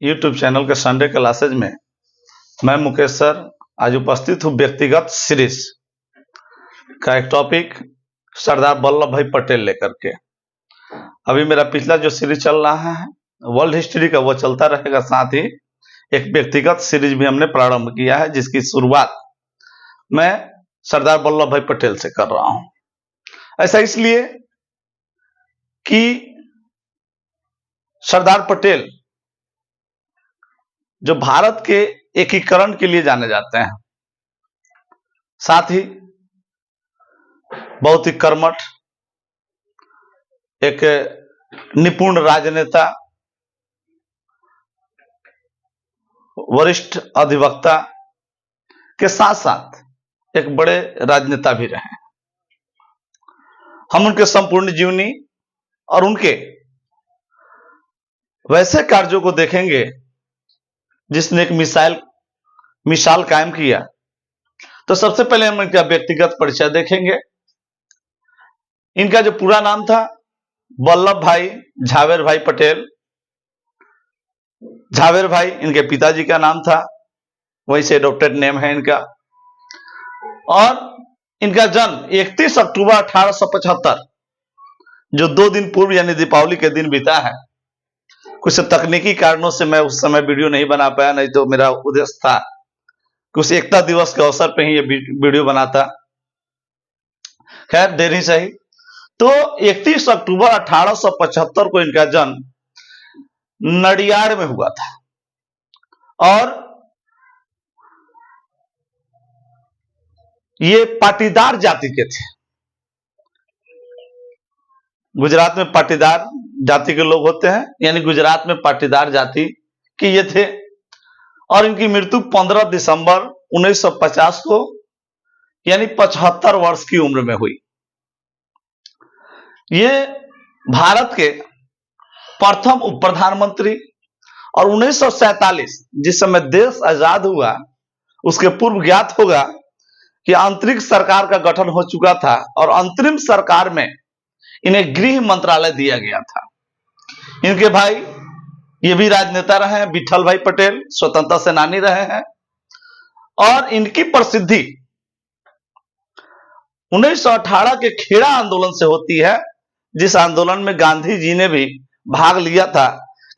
YouTube channel के Sunday classes में मैं मुकेश सर आज उपस्थित हूँ व्यक्तिगत सीरीज का एक टॉपिक सरदार वल्लभ भाई पटेल लेकर के। अभी मेरा पिछला जो सीरीज चल रहा है वर्ल्ड हिस्ट्री का वो चलता रहेगा, साथ ही एक व्यक्तिगत सीरीज भी हमने प्रारंभ किया है जिसकी शुरुआत मैं सरदार वल्लभ भाई पटेल से कर रहा हूं। ऐसा इसलिए कि सरदार पटेल जो भारत के एकीकरण के लिए जाने जाते हैं, साथ ही बहुत ही कर्मठ, एक निपुण राजनेता, वरिष्ठ अधिवक्ता के साथ साथ एक बड़े राजनेता भी रहे। हम उनके संपूर्ण जीवनी और उनके वैसे कार्यों को देखेंगे जिसने एक मिसाल कायम किया। तो सबसे पहले हम इनका व्यक्तिगत परिचय देखेंगे। इनका जो पूरा नाम था वल्लभ भाई झावेर भाई पटेल। झावेर भाई इनके पिताजी का नाम था, वही से एडॉप्टेड नेम है इनका। और इनका जन्म 31 अक्टूबर 1875 जो 2 दिन पूर्व यानी दीपावली के दिन बीता है। कुछ तकनीकी कारणों से मैं उस समय वीडियो नहीं बना पाया, नहीं तो मेरा उद्देश्य था कि उस एकता दिवस के अवसर पर ही ये वीडियो बनाता। खैर देर ही सही। तो 31 अक्टूबर 1875 को इनका जन्म नडियाड में हुआ था और ये पाटीदार जाति के थे। गुजरात में पाटीदार जाति के लोग होते हैं, यानी गुजरात में पाटीदार जाति के ये थे। और इनकी मृत्यु 15 दिसंबर 1950 को यानी 75 वर्ष की उम्र में हुई। ये भारत के प्रथम उप प्रधानमंत्री और 1947 जिस समय देश आजाद हुआ उसके पूर्व ज्ञात होगा कि आंतरिक सरकार का गठन हो चुका था और अंतरिम सरकार में इन्हें गृह मंत्रालय दिया गया था। इनके भाई ये भी राजनेता रहे हैं, विठल भाई पटेल स्वतंत्रता सेनानी रहे हैं। और इनकी प्रसिद्धि 1918 के खेड़ा आंदोलन से होती है, जिस आंदोलन में गांधी जी ने भी भाग लिया था,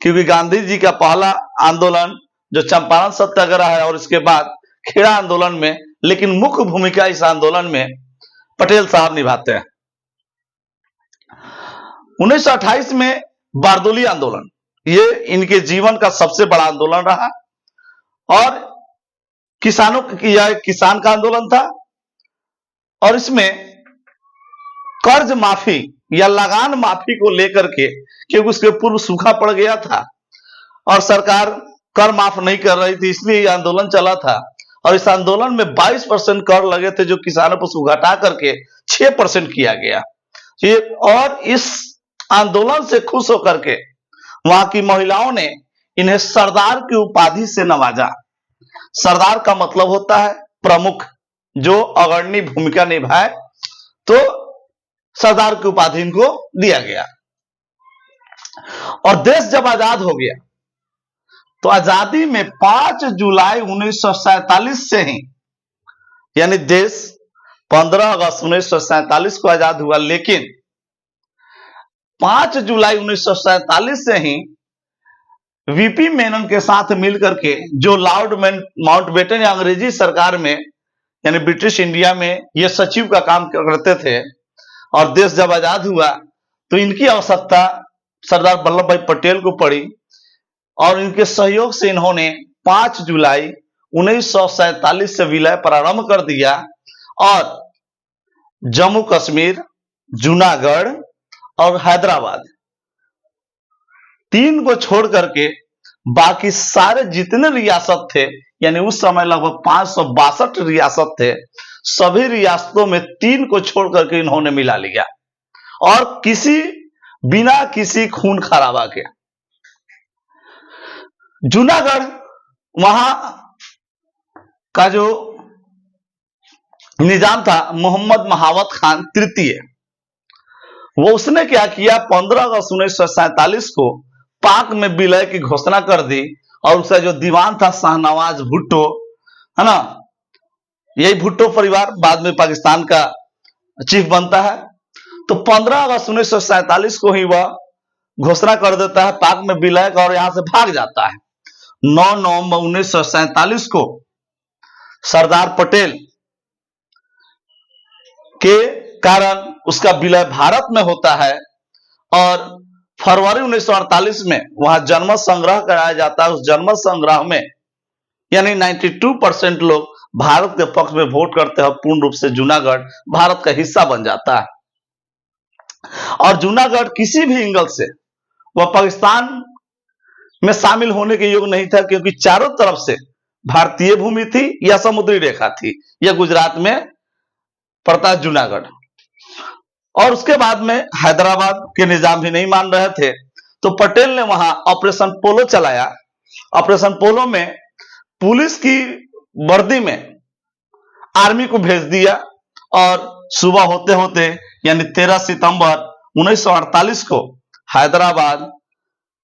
क्योंकि गांधी जी का पहला आंदोलन जो चंपारण सत्याग्रह है और इसके बाद खेड़ा आंदोलन में, लेकिन मुख्य भूमिका इस आंदोलन में पटेल साहब निभाते हैं। 1928 में बारदोली आंदोलन ये इनके जीवन का सबसे बड़ा आंदोलन रहा और किसानों की यह किसान का आंदोलन था। और इसमें कर्ज माफी या लगान माफी को लेकर के, क्योंकि उसके पूर्व सूखा पड़ गया था और सरकार कर माफ नहीं कर रही थी, इसलिए यह आंदोलन चला था। और इस आंदोलन में 22% कर लगे थे जो किसानों पर घटा करके 6% किया गया। और इस आंदोलन से खुश होकर के वहां की महिलाओं ने इन्हें सरदार की उपाधि से नवाजा। सरदार का मतलब होता है प्रमुख, जो अग्रणी भूमिका निभाए, तो सरदार की उपाधि इनको दिया गया। और देश जब आजाद हो गया तो आजादी में 5 जुलाई 1947 से ही, यानी देश 15 अगस्त 1947 को आजाद हुआ, लेकिन 5 जुलाई 1947 से ही वीपी मेनन के साथ मिलकर के, जो लॉर्ड माउंटबेटन या अंग्रेजी सरकार में यानी ब्रिटिश इंडिया में ये सचिव का काम करते थे, और देश जब आजाद हुआ तो इनकी आवश्यकता सरदार वल्लभ भाई पटेल को पड़ी और इनके सहयोग से इन्होंने 5 जुलाई 1947 से विलय प्रारंभ कर दिया और जम्मू कश्मीर, जूनागढ़ और हैदराबाद 3 को छोड़ करके बाकी सारे जितने रियासत थे, यानी उस समय लगभग 562 रियासत थे, सभी रियासतों में 3 को छोड़ करके इन्होंने मिला लिया और बिना किसी खून खराबा के। जूनागढ़ वहां का जो निजाम था मोहम्मद महावत खान तृतीय, वो उसने क्या किया, 15 अगस्त 1947 को पाक में विलय की घोषणा कर दी और उसका जो दीवान था शाहनवाज भुट्टो, है ना, यही भुट्टो परिवार बाद में पाकिस्तान का चीफ बनता है। तो 15 अगस्त 1947 को ही वह घोषणा कर देता है पाक में विलय और यहां से भाग जाता है। 9 नवंबर 1947 को सरदार पटेल के कारण उसका विलय भारत में होता है और फरवरी 1948 में वहां जनमत संग्रह कराया जाता है। उस जनमत संग्रह में यानी 92% लोग भारत के पक्ष में वोट करते हैं, पूर्ण रूप से जूनागढ़ भारत का हिस्सा बन जाता है। और जूनागढ़ किसी भी एंगल से वह पाकिस्तान में शामिल होने के योग्य नहीं था, क्योंकि चारों तरफ से भारतीय भूमि थी या समुद्री रेखा थी, यह गुजरात में पड़ता है जूनागढ़। और उसके बाद में हैदराबाद के निजाम भी नहीं मान रहे थे, तो पटेल ने वहां ऑपरेशन पोलो चलाया। ऑपरेशन पोलो में पुलिस की वर्दी में आर्मी को भेज दिया और सुबह होते होते यानी 13 सितंबर 1948 को हैदराबाद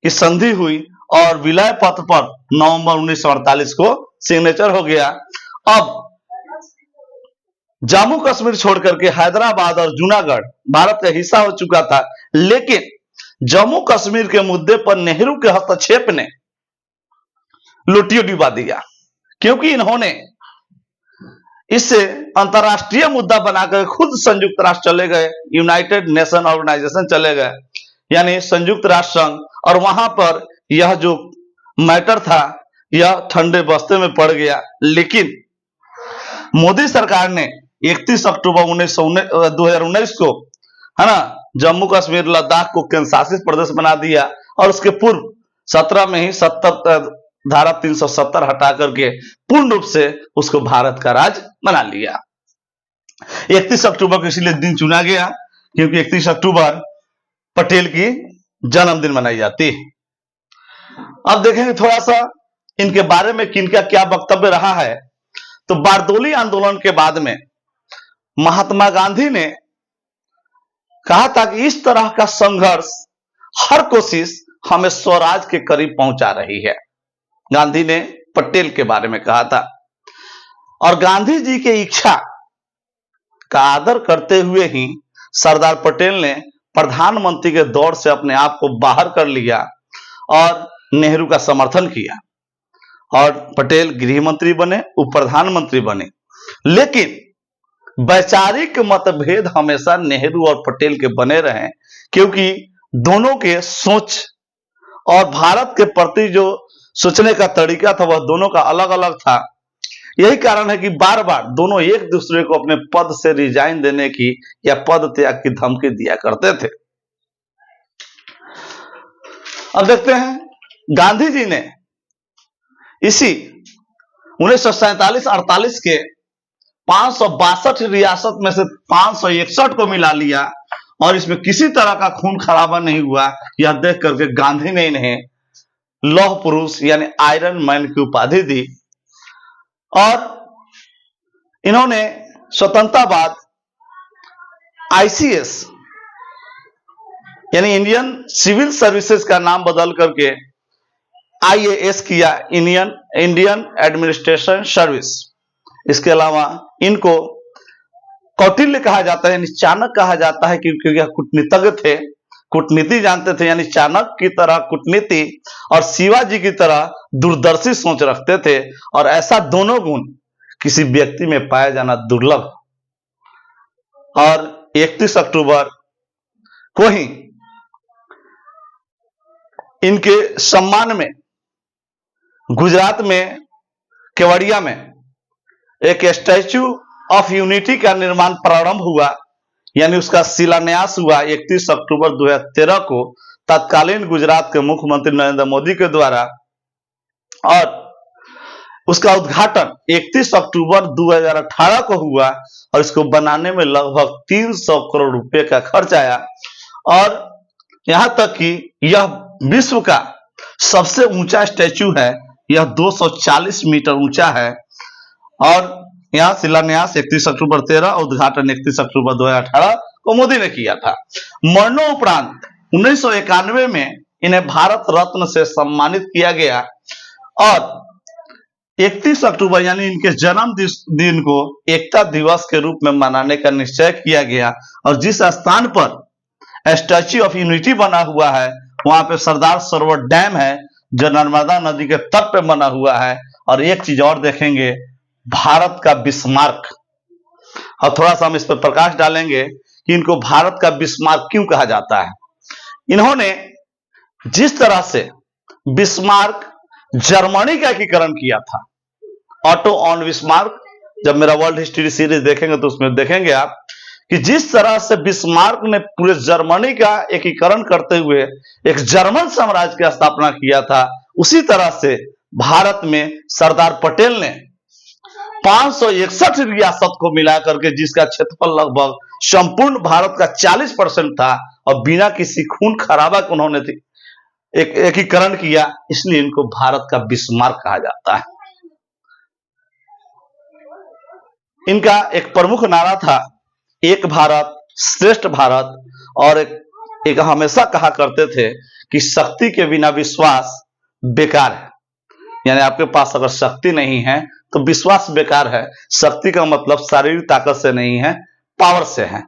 की संधि हुई और विलय पत्र पर नवंबर 1948 को सिग्नेचर हो गया। अब जम्मू कश्मीर छोड़कर के हैदराबाद और जूनागढ़ भारत का हिस्सा हो चुका था, लेकिन जम्मू कश्मीर के मुद्दे पर नेहरू के हस्तक्षेप ने लुटियो डुबा दिया, क्योंकि इन्होंने इससे अंतरराष्ट्रीय मुद्दा बनाकर खुद संयुक्त राष्ट्र चले गए, यूनाइटेड नेशन ऑर्गेनाइजेशन चले गए, यानी संयुक्त राष्ट्र संघ। और वहां पर यह जो मैटर था यह ठंडे बस्ते में पड़ गया। लेकिन मोदी सरकार ने 31 अक्टूबर 2019 को, है ना, जम्मू कश्मीर लद्दाख को केंद्र शासित प्रदेश बना दिया और उसके पूर्व 17 में ही 70 धारा 370 हटा करके पूर्ण रूप से उसको भारत का राज्य बना लिया। 31 अक्टूबर को इसलिए दिन चुना गया क्योंकि 31 अक्टूबर पटेल की जन्मदिन मनाई जाती है। अब देखेंगे थोड़ा सा इनके बारे में किनका क्या वक्तव्य रहा है। तो बारदोली आंदोलन के बाद में महात्मा गांधी ने कहा था कि इस तरह का संघर्ष, हर कोशिश हमें स्वराज के करीब पहुंचा रही है। गांधी ने पटेल के बारे में कहा था और गांधी जी की इच्छा का आदर करते हुए ही सरदार पटेल ने प्रधानमंत्री के दौर से अपने आप को बाहर कर लिया और नेहरू का समर्थन किया और पटेल गृह मंत्री बने, उप प्रधानमंत्री बने। लेकिन वैचारिक मतभेद हमेशा नेहरू और पटेल के बने रहे, क्योंकि दोनों के सोच और भारत के प्रति जो सोचने का तरीका था वह दोनों का अलग अलग था। यही कारण है कि बार बार दोनों एक दूसरे को अपने पद से रिजाइन देने की या पद त्याग की धमकी दिया करते थे। अब देखते हैं गांधी जी ने इसी 1947-48 के 562 रियासत में से 561 को मिला लिया और इसमें किसी तरह का खून खराबा नहीं हुआ। यह देख करके गांधी ने इन्हें लौह पुरुष यानी आयरन मैन की उपाधि दी और इन्होंने स्वतंत्रता बाद आईसीएस यानी इंडियन सिविल सर्विसेज का नाम बदल करके आईएएस किया, इंडियन एडमिनिस्ट्रेशन सर्विस। इसके अलावा इनको कौटिल्य कहा जाता है यानी चाणक्य कहा जाता है, क्योंकि यह कूटनीतिज्ञ थे, कूटनीति जानते थे, यानी चाणक्य की तरह कूटनीति और शिवाजी की तरह दूरदर्शी सोच रखते थे। और ऐसा दोनों गुण किसी व्यक्ति में पाया जाना दुर्लभ। और 31 अक्टूबर को ही इनके सम्मान में गुजरात में केवड़िया में एक स्टैच्यू ऑफ यूनिटी का निर्माण प्रारंभ हुआ, यानी उसका शिलान्यास हुआ 31 अक्टूबर 2013 को तत्कालीन गुजरात के मुख्यमंत्री नरेंद्र मोदी के द्वारा। और उसका उद्घाटन 31 अक्टूबर 2018 को हुआ और इसको बनाने में लगभग 300 करोड़ रुपए का खर्च आया। और यहां तक कि यह विश्व का सबसे ऊंचा स्टैच्यू है, यह 240 मीटर ऊंचा है। और यहां शिलान्यास 31 अक्टूबर 13 और उद्घाटन 31 अक्टूबर 2018 को मोदी ने किया था। मरणोपरांत 1991 में इन्हें भारत रत्न से सम्मानित किया गया और 31 अक्टूबर यानी इनके जन्म दिन को एकता दिवस के रूप में मनाने का निश्चय किया गया। और जिस स्थान पर स्टैच्यू ऑफ यूनिटी बना हुआ है वहां पे सरदार सरोवर डैम है जो नर्मदा नदी के तट पे बना हुआ है। और एक चीज और देखेंगे, भारत का बिस्मार्क, और थोड़ा सा हम इस पर प्रकाश डालेंगे कि इनको भारत का बिस्मार्क क्यों कहा जाता है। इन्होंने जिस तरह से बिस्मार्क जर्मनी का एकीकरण किया था, ऑटो ऑन बिस्मार्क, जब मेरा वर्ल्ड हिस्ट्री सीरीज देखेंगे तो उसमें देखेंगे आप कि जिस तरह से बिस्मार्क ने पूरे जर्मनी का एकीकरण करते हुए एक जर्मन साम्राज्य की स्थापना किया था, उसी तरह से भारत में सरदार पटेल ने 561 रियासत को मिलाकर के, जिसका क्षेत्रफल लगभग संपूर्ण भारत का 40% था, और बिना किसी खून खराबा के उन्होंने एकीकरण किया, इसलिए इनको भारत का बिस्मार्क कहा जाता है। इनका एक प्रमुख नारा था, एक भारत श्रेष्ठ भारत, और एक हमेशा कहा करते थे कि शक्ति के बिना विश्वास बेकार है। यानी आपके पास अगर शक्ति नहीं है तो विश्वास बेकार है। शक्ति का मतलब शारीरिक ताकत से नहीं है, पावर से है।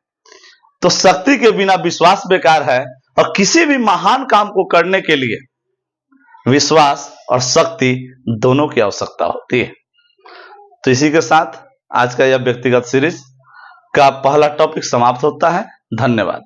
तो शक्ति के बिना विश्वास बेकार है, और किसी भी महान काम को करने के लिए विश्वास और शक्ति दोनों की आवश्यकता होती है। तो इसी के साथ आज का यह व्यक्तिगत सीरीज का पहला टॉपिक समाप्त होता है। धन्यवाद।